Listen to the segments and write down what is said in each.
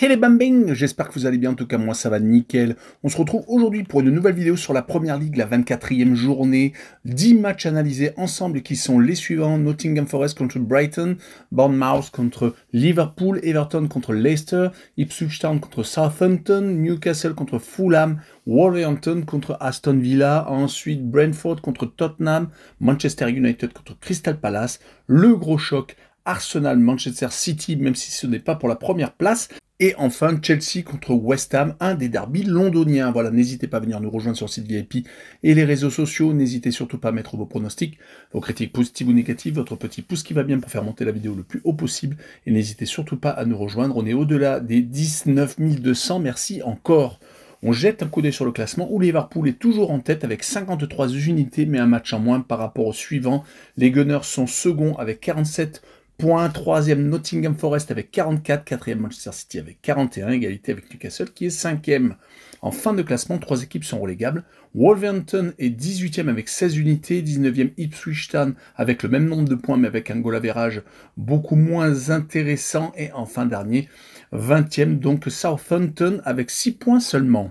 Bambing, j'espère que vous allez bien, en tout cas moi ça va nickel. On se retrouve aujourd'hui pour une nouvelle vidéo sur la Première Ligue, la 24e journée. 10 matchs analysés ensemble qui sont les suivants: Nottingham Forest contre Brighton, Bournemouth contre Liverpool, Everton contre Leicester, Ipswich Town contre Southampton, Newcastle contre Fulham, Wolverhampton contre Aston Villa, ensuite Brentford contre Tottenham, Manchester United contre Crystal Palace, le gros choc Arsenal, Manchester City, même si ce n'est pas pour la première place. Et enfin, Chelsea contre West Ham, un des derbys londoniens. Voilà, n'hésitez pas à venir nous rejoindre sur le site VIP et les réseaux sociaux. N'hésitez surtout pas à mettre vos pronostics, vos critiques positives ou négatives, votre petit pouce qui va bien pour faire monter la vidéo le plus haut possible. Et n'hésitez surtout pas à nous rejoindre. On est au-delà des 19 200. Merci encore. On jette un coup d'œil sur le classement où Liverpool est toujours en tête avec 53 unités, mais un match en moins par rapport au suivant. Les Gunners sont seconds avec 47 points, troisième Nottingham Forest avec 44, quatrième Manchester City avec 41, égalité avec Newcastle qui est cinquième. En fin de classement, 3 équipes sont relégables. Wolverhampton est 18e avec 16 unités, 19e Ipswich Town avec le même nombre de points mais avec un goal average beaucoup moins intéressant. Et enfin dernier, 20e donc Southampton avec 6 points seulement.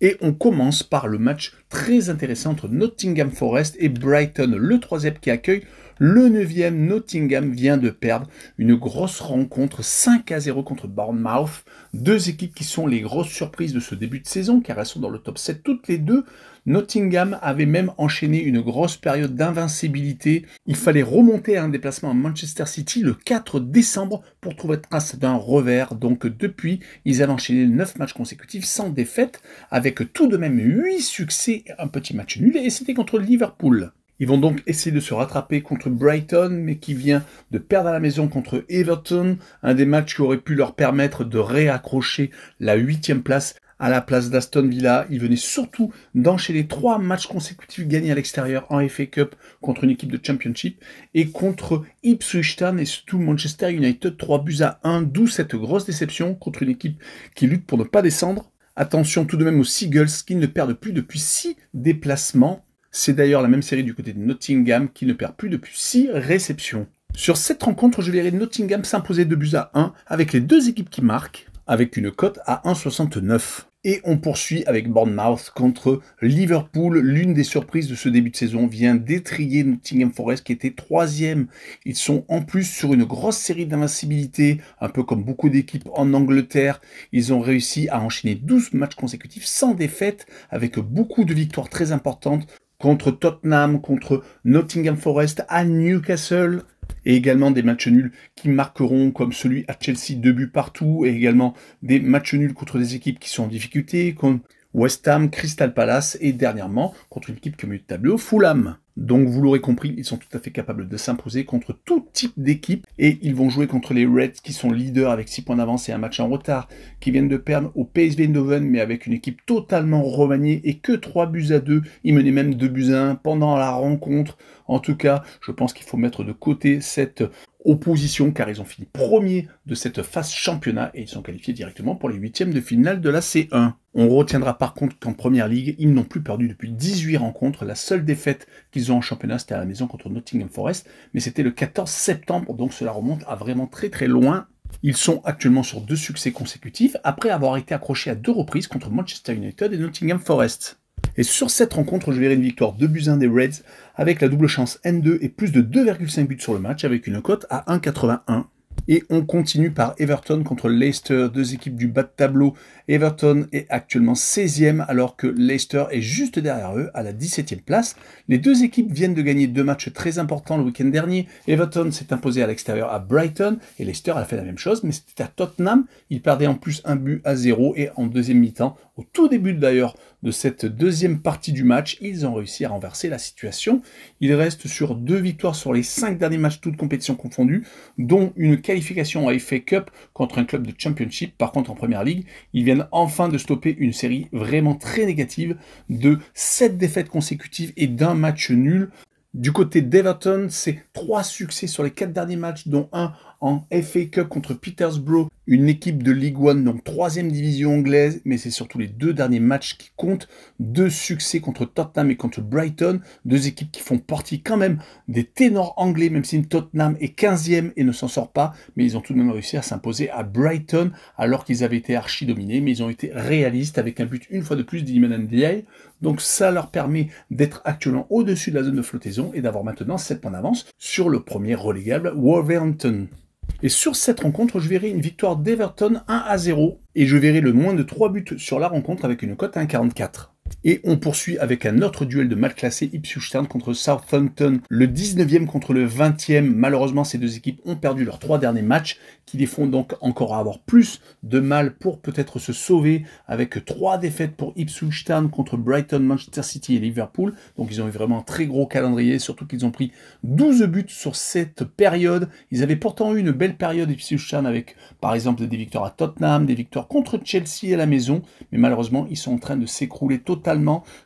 Et on commence par le match très intéressant entre Nottingham Forest et Brighton, le troisième qui accueille le 9e. Nottingham vient de perdre une grosse rencontre 5-0 contre Bournemouth. Deux équipes qui sont les grosses surprises de ce début de saison car elles sont dans le top 7 toutes les deux. Nottingham avait même enchaîné une grosse période d'invincibilité. Il fallait remonter à un déplacement à Manchester City le 4 décembre pour trouver trace d'un revers. Donc depuis, ils avaient enchaîné 9 matchs consécutifs sans défaite avec tout de même 8 succès et un petit match nul et c'était contre Liverpool. Ils vont donc essayer de se rattraper contre Brighton, mais qui vient de perdre à la maison contre Everton, un des matchs qui aurait pu leur permettre de réaccrocher la 8e place à la place d'Aston Villa. Ils venaient surtout d'enchaîner 3 matchs consécutifs gagnés à l'extérieur en FA Cup contre une équipe de Championship et contre Ipswich Town et surtout Manchester United, 3-1, d'où cette grosse déception contre une équipe qui lutte pour ne pas descendre. Attention tout de même aux Seagulls qui ne perdent plus depuis 6 déplacements. C'est d'ailleurs la même série du côté de Nottingham qui ne perd plus depuis 6 réceptions. Sur cette rencontre, je verrai Nottingham s'imposer 2-1 avec les deux équipes qui marquent, avec une cote à 1,69. Et on poursuit avec Bournemouth contre Liverpool. L'une des surprises de ce début de saison vient d'étriller Nottingham Forest qui était 3e. Ils sont en plus sur une grosse série d'invincibilité, un peu comme beaucoup d'équipes en Angleterre. Ils ont réussi à enchaîner 12 matchs consécutifs sans défaite avec beaucoup de victoires très importantes contre Tottenham, contre Nottingham Forest, à Newcastle, et également des matchs nuls qui marqueront comme celui à Chelsea, 2 buts partout, et également des matchs nuls contre des équipes qui sont en difficulté, comme West Ham, Crystal Palace, et dernièrement contre une équipe qui est au milieu de tableau, Fulham. Donc vous l'aurez compris, ils sont tout à fait capables de s'imposer contre tout type d'équipe et ils vont jouer contre les Reds qui sont leaders avec 6 points d'avance et un match en retard, qui viennent de perdre au PSV Eindhoven mais avec une équipe totalement remaniée et que 3-2. Ils menaient même 2-1 pendant la rencontre. En tout cas, je pense qu'il faut mettre de côté cette opposition car ils ont fini premier de cette phase championnat et ils sont qualifiés directement pour les 8e de finale de la C1. On retiendra par contre qu'en Première Ligue, ils n'ont plus perdu depuis 18 rencontres. La seule défaite qu'ils ont en championnat, c'était à la maison contre Nottingham Forest, mais c'était le 14 septembre, donc cela remonte à vraiment très loin. Ils sont actuellement sur 2 succès consécutifs, après avoir été accrochés à 2 reprises contre Manchester United et Nottingham Forest. Et sur cette rencontre, je verrai une victoire 2-1 des Reds avec la double chance N2 et plus de 2,5 buts sur le match avec une cote à 1,81. Et on continue par Everton contre Leicester, deux équipes du bas de tableau. Everton est actuellement 16e alors que Leicester est juste derrière eux à la 17e place. Les deux équipes viennent de gagner 2 matchs très importants le week-end dernier. Everton s'est imposé à l'extérieur à Brighton et Leicester a fait la même chose, mais c'était à Tottenham. Ils perdaient en plus 1-0 et en deuxième mi-temps, au tout début d'ailleurs de cette deuxième partie du match, ils ont réussi à renverser la situation. Ils restent sur 2 victoires sur les 5 derniers matchs, toutes compétitions confondues, dont une qualification à FA Cup contre un club de Championship. Par contre, en Première Ligue, ils viennent enfin de stopper une série vraiment très négative de 7 défaites consécutives et d'un match nul. Du côté d'Everton, c'est 3 succès sur les 4 derniers matchs, dont un en FA Cup contre Peterborough, Une équipe de League One, donc 3e division anglaise, mais c'est surtout les 2 derniers matchs qui comptent. 2 succès contre Tottenham et contre Brighton, 2 équipes qui font partie quand même des ténors anglais, même si Tottenham est 15e et ne s'en sort pas, mais ils ont tout de même réussi à s'imposer à Brighton, alors qu'ils avaient été archi-dominés, mais ils ont été réalistes avec un but une fois de plus d'Iliman Ndiaye. Donc ça leur permet d'être actuellement au-dessus de la zone de flottaison et d'avoir maintenant 7 points d'avance sur le premier relégable Wolverhampton. Et sur cette rencontre, je verrai une victoire d'Everton 1-0 et je verrai le moins de 3 buts sur la rencontre avec une cote à 1,44. Et on poursuit avec un autre duel de mal classé, Ipswich Town contre Southampton, le 19e contre le 20e. Malheureusement, ces deux équipes ont perdu leurs 3 derniers matchs, qui les font donc encore avoir plus de mal pour peut-être se sauver, avec 3 défaites pour Ipswich Town contre Brighton, Manchester City et Liverpool. Donc ils ont eu vraiment un très gros calendrier, surtout qu'ils ont pris 12 buts sur cette période. Ils avaient pourtant eu une belle période Ipswich Town avec, par exemple, des victoires à Tottenham, des victoires contre Chelsea à la maison, mais malheureusement, ils sont en train de s'écrouler totalement.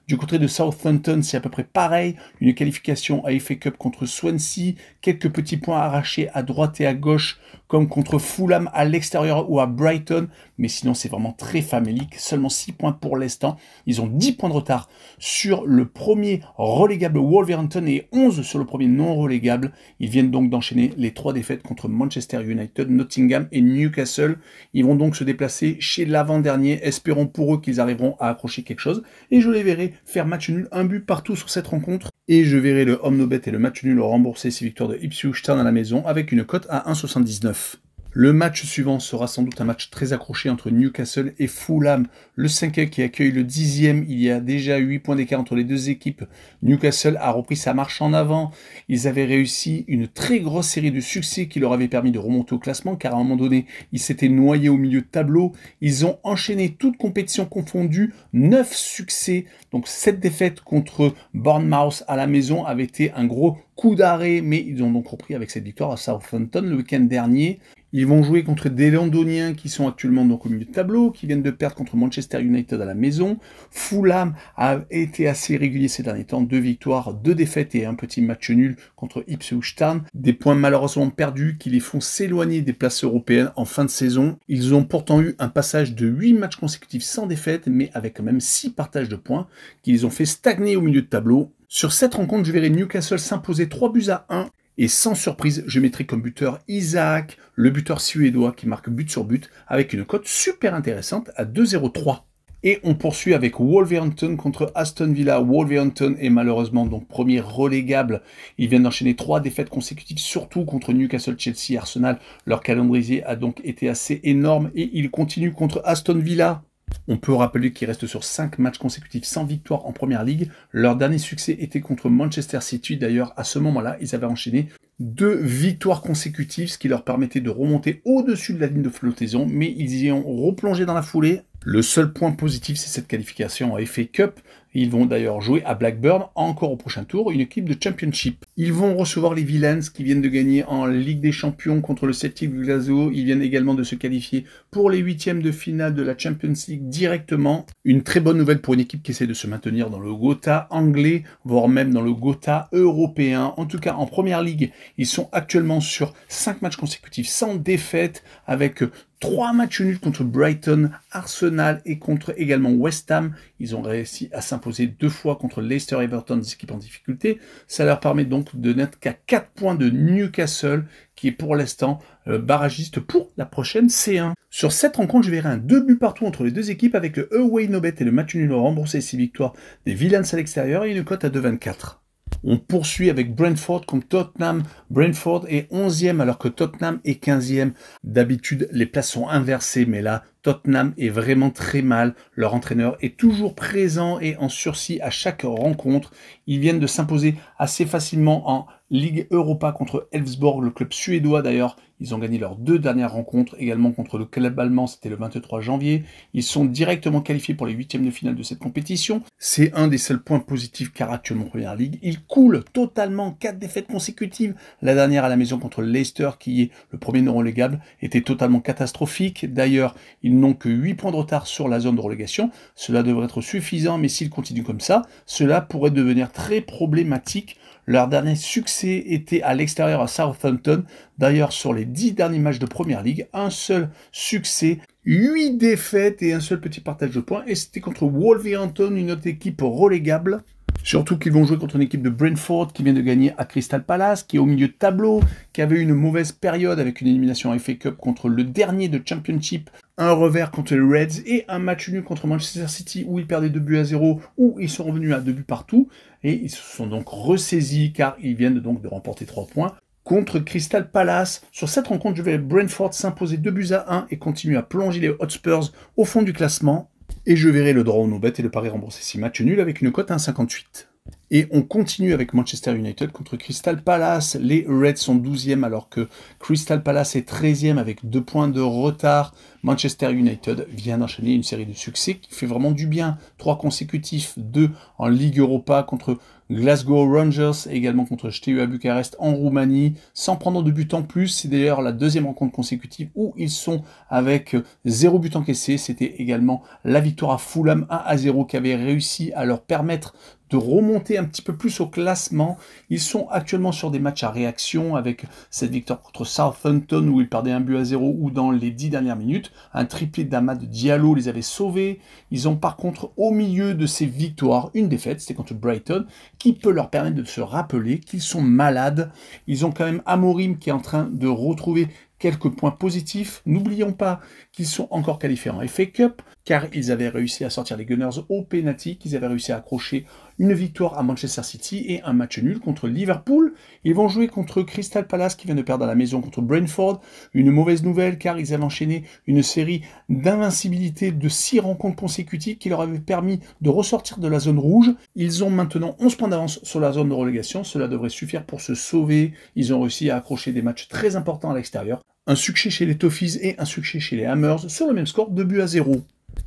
Du côté de Southampton, c'est à peu près pareil. Une qualification à FA Cup contre Swansea, quelques petits points arrachés à droite et à gauche, comme contre Fulham à l'extérieur ou à Brighton. Mais sinon, c'est vraiment très famélique. Seulement 6 points pour l'instant. Ils ont 10 points de retard sur le premier relégable Wolverhampton et 11 sur le premier non relégable. Ils viennent donc d'enchaîner les 3 défaites contre Manchester United, Nottingham et Newcastle. Ils vont donc se déplacer chez l'avant-dernier. Espérons pour eux qu'ils arriveront à accrocher quelque chose. Et je les verrai faire match nul, un but partout sur cette rencontre. Et je verrai le home no bet et le match nul rembourser ces victoires de Ipswich Town à la maison avec une cote à 1,79. Le match suivant sera sans doute un match très accroché entre Newcastle et Fulham. Le 5e qui accueille le 10e. Il y a déjà 8 points d'écart entre les deux équipes. Newcastle a repris sa marche en avant. Ils avaient réussi une très grosse série de succès qui leur avait permis de remonter au classement, car à un moment donné, ils s'étaient noyés au milieu de tableau. Ils ont enchaîné toutes compétitions confondues, 9 succès. Donc cette défaite contre Bournemouth à la maison avait été un gros coup d'arrêt, mais ils ont donc repris avec cette victoire à Southampton le week-end dernier. Ils vont jouer contre des Londoniens qui sont actuellement donc au milieu de tableau, qui viennent de perdre contre Manchester United à la maison. Fulham a été assez régulier ces derniers temps, 2 victoires, 2 défaites et un petit match nul contre Ipswich Town. Des points malheureusement perdus qui les font s'éloigner des places européennes en fin de saison. Ils ont pourtant eu un passage de 8 matchs consécutifs sans défaite, mais avec quand même 6 partages de points qui les ont fait stagner au milieu de tableau. Sur cette rencontre, je verrai Newcastle s'imposer 3-1. Et sans surprise, je mettrai comme buteur Isaac, le buteur suédois qui marque but sur but, avec une cote super intéressante à 2,03. Et on poursuit avec Wolverhampton contre Aston Villa. Wolverhampton est malheureusement donc premier relégable. Ils viennent d'enchaîner 3 défaites consécutives, surtout contre Newcastle, Chelsea, Arsenal. Leur calendrier a donc été assez énorme et ils continuent contre Aston Villa. On peut rappeler qu'ils restent sur 5 matchs consécutifs sans victoire en première ligue. Leur dernier succès était contre Manchester City. D'ailleurs, à ce moment-là, ils avaient enchaîné 2 victoires consécutives, ce qui leur permettait de remonter au-dessus de la ligne de flottaison, mais ils y ont replongé dans la foulée. Le seul point positif, c'est cette qualification à FA Cup. Ils vont d'ailleurs jouer à Blackburn, encore au prochain tour, une équipe de Championship. Ils vont recevoir les Villains qui viennent de gagner en Ligue des Champions contre le Celtic de Glasgow. Ils viennent également de se qualifier pour les 8e de finale de la Champions League directement. Une très bonne nouvelle pour une équipe qui essaie de se maintenir dans le Gotha anglais, voire même dans le Gotha européen. En tout cas, en Première Ligue, ils sont actuellement sur 5 matchs consécutifs sans défaite, avec 3 matchs nuls contre Brighton, Arsenal et contre également West Ham. Ils ont réussi à s'imposer 2 fois contre Leicester et Everton, des équipes en difficulté. Ça leur permet donc de n'être qu'à 4 points de Newcastle, qui est pour l'instant barragiste pour la prochaine C1. Sur cette rencontre, je verrai un 2 buts partout entre les deux équipes avec le away no bet et le match nul remboursé 6 victoires des Villains à l'extérieur et une cote à 2,24. On poursuit avec Brentford contre Tottenham. Brentford est 11e alors que Tottenham est 15e. D'habitude, les places sont inversées, mais là, Tottenham est vraiment très mal. Leur entraîneur est toujours présent et en sursis à chaque rencontre. Ils viennent de s'imposer assez facilement en Ligue Europa contre Elfsborg, le club suédois d'ailleurs. Ils ont gagné leurs 2 dernières rencontres, également contre le club allemand, c'était le 23 janvier. Ils sont directement qualifiés pour les 8e de finale de cette compétition. C'est un des seuls points positifs car actuellement en Première Ligue. Ils coulent totalement, 4 défaites consécutives. La dernière à la maison contre Leicester, qui est le premier non relégable, était totalement catastrophique. D'ailleurs, ils n'ont que 8 points de retard sur la zone de relégation. Cela devrait être suffisant, mais s'ils continuent comme ça, cela pourrait devenir très problématique. Leur dernier succès était à l'extérieur à Southampton. D'ailleurs, sur les 10 derniers matchs de Première Ligue, un seul succès, 8 défaites et un seul petit partage de points. Et c'était contre Wolverhampton, une autre équipe relégable. Surtout qu'ils vont jouer contre une équipe de Brentford qui vient de gagner à Crystal Palace, qui est au milieu de tableau, qui avait eu une mauvaise période avec une élimination en FA Cup contre le dernier de Championship, un revers contre les Reds et un match nul contre Manchester City où ils perdaient 2-0, où ils sont revenus à 2 buts partout. Et ils se sont donc ressaisis car ils viennent donc de remporter 3 points contre Crystal Palace. Sur cette rencontre, je vais Brentford s'imposer 2-1 et continuer à plonger les Hotspurs au fond du classement. Et je verrai le draw no bet et le pari remboursé 6 matchs nuls avec une cote à 1,58. Et on continue avec Manchester United contre Crystal Palace. Les Reds sont 12e alors que Crystal Palace est 13e avec 2 points de retard. Manchester United vient d'enchaîner une série de succès qui fait vraiment du bien. 3 consécutifs, 2 en Ligue Europa contre Glasgow Rangers et également contre Steaua Bucarest en Roumanie, sans prendre de but en plus. C'est d'ailleurs la deuxième rencontre consécutive où ils sont avec 0 but encaissé. C'était également la victoire à Fulham 1-0 qui avait réussi à leur permettre de remonter un petit peu plus au classement. Ils sont actuellement sur des matchs à réaction avec cette victoire contre Southampton où ils perdaient 1-0 ou dans les 10 dernières minutes. Un triplé d'Amad Diallo les avait sauvés. Ils ont par contre au milieu de ces victoires une défaite, c'était contre Brighton, qui peut leur permettre de se rappeler qu'ils sont malades. Ils ont quand même Amorim qui est en train de retrouver quelques points positifs. N'oublions pas qu'ils sont encore qualifiés en FA Cup, car ils avaient réussi à sortir les Gunners au penalty, qu'ils avaient réussi à accrocher une victoire à Manchester City et un match nul contre Liverpool. Ils vont jouer contre Crystal Palace qui vient de perdre à la maison contre Brentford. Une mauvaise nouvelle car ils avaient enchaîné une série d'invincibilité de 6 rencontres consécutives qui leur avaient permis de ressortir de la zone rouge. Ils ont maintenant 11 points d'avance sur la zone de relégation. Cela devrait suffire pour se sauver. Ils ont réussi à accrocher des matchs très importants à l'extérieur. Un succès chez les Toffees et un succès chez les Hammers sur le même score, 2-0.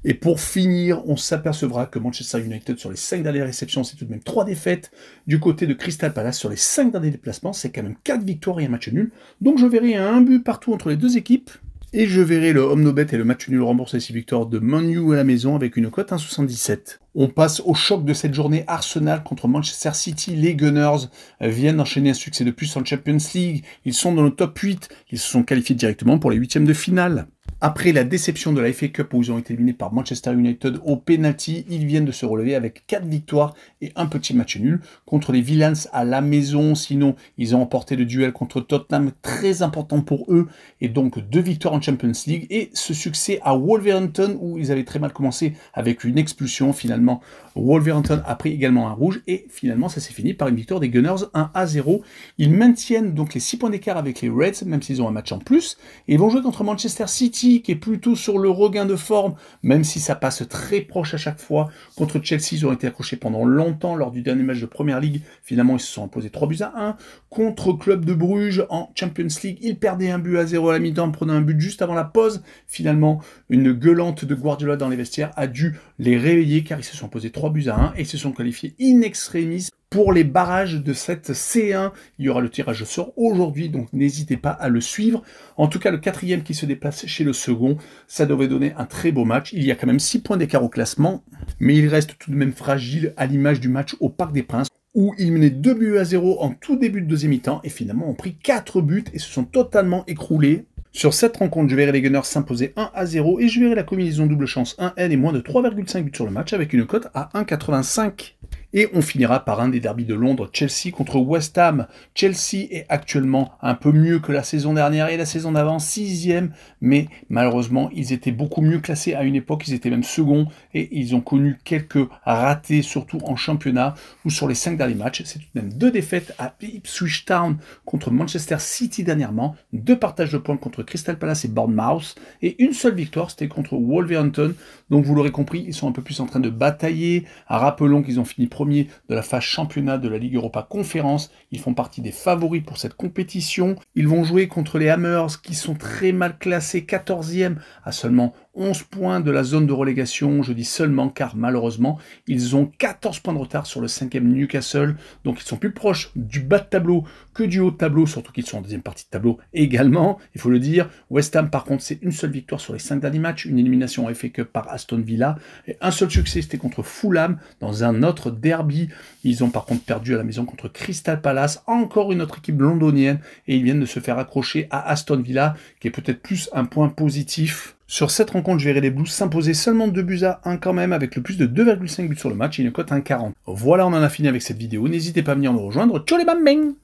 Et pour finir, on s'apercevra que Manchester United, sur les 5 dernières réceptions, c'est tout de même 3 défaites. Du côté de Crystal Palace, sur les 5 derniers déplacements, c'est quand même 4 victoires et un match nul. Donc je verrai un but partout entre les deux équipes. Et je verrai le home no bet et le match nul remboursé 6 victoires de Man U à la maison avec une cote 1,77. On passe au choc de cette journée, Arsenal contre Manchester City. Les Gunners viennent d'enchaîner un succès de plus en Champions League. Ils sont dans le top 8. Ils se sont qualifiés directement pour les 8e de finale. Après la déception de la FA Cup où ils ont été éliminés par Manchester United au penalty, ils viennent de se relever avec 4 victoires et un petit match nul contre les Villains à la maison. Sinon, ils ont emporté le duel contre Tottenham, très important pour eux, et donc 2 victoires en Champions League et ce succès à Wolverhampton où ils avaient très mal commencé avec une expulsion. Finalement, Wolverhampton a pris également un rouge et finalement ça s'est fini par une victoire des Gunners 1-0. Ils maintiennent donc les 6 points d'écart avec les Reds, même s'ils ont un match en plus, et ils vont jouer contre Manchester City qui est plutôt sur le regain de forme, même si ça passe très proche à chaque fois. Contre Chelsea, ils ont été accrochés pendant longtemps lors du dernier match de Première Ligue. Finalement, ils se sont imposés 3-1. Contre Club de Bruges en Champions League, ils perdaient 1-0 à la mi-temps en prenant un but juste avant la pause. Finalement, une gueulante de Guardiola dans les vestiaires a dû les réveiller car ils se sont imposés 3-1 et se sont qualifiés in extremis pour les barrages de cette C1. Il y aura le tirage au sort aujourd'hui, donc n'hésitez pas à le suivre. En tout cas, le 4e qui se déplace chez le second, ça devrait donner un très beau match. Il y a quand même 6 points d'écart au classement, mais il reste tout de même fragile à l'image du match au Parc des Princes, où ils menaient 2-0 en tout début de deuxième mi-temps, et finalement ont pris 4 buts et se sont totalement écroulés. Sur cette rencontre, je verrai les Gunners s'imposer 1-0 et je verrai la combinaison double chance 1N et moins de 3,5 buts sur le match avec une cote à 1,85. Et on finira par un des derbys de Londres, Chelsea contre West Ham. Chelsea est actuellement un peu mieux que la saison dernière et la saison d'avant, 6e, mais malheureusement, ils étaient beaucoup mieux classés à une époque, ils étaient même seconds, et ils ont connu quelques ratés, surtout en championnat, ou sur les 5 derniers matchs. C'est tout de même 2 défaites à Ipswich Town contre Manchester City dernièrement, 2 partages de points contre Crystal Palace et Bournemouth, et une seule victoire, c'était contre Wolverhampton. Donc vous l'aurez compris, ils sont un peu plus en train de batailler. Rappelons qu'ils ont fini premier de la phase championnat de la Ligue Europa Conférence. Ils font partie des favoris pour cette compétition. Ils vont jouer contre les Hammers qui sont très mal classés, 14e à seulement 11 points de la zone de relégation. Je dis seulement car malheureusement, ils ont 14 points de retard sur le 5e Newcastle. Donc ils sont plus proches du bas de tableau que du haut de tableau, surtout qu'ils sont en deuxième partie de tableau également, il faut le dire. West Ham par contre, c'est une seule victoire sur les 5 derniers matchs, une élimination en FA Cup par Aston Villa, et un seul succès, c'était contre Fulham dans un autre derby. Ils ont par contre perdu à la maison contre Crystal Palace, encore une autre équipe londonienne, et ils viennent de se faire accrocher à Aston Villa, qui est peut-être plus un point positif. Sur cette rencontre, je verrai les Blues s'imposer seulement 2-1 quand même, avec le plus de 2,5 buts sur le match et une cote 1,40. Voilà, on en a fini avec cette vidéo. N'hésitez pas à venir nous rejoindre. Tchou les bam bang!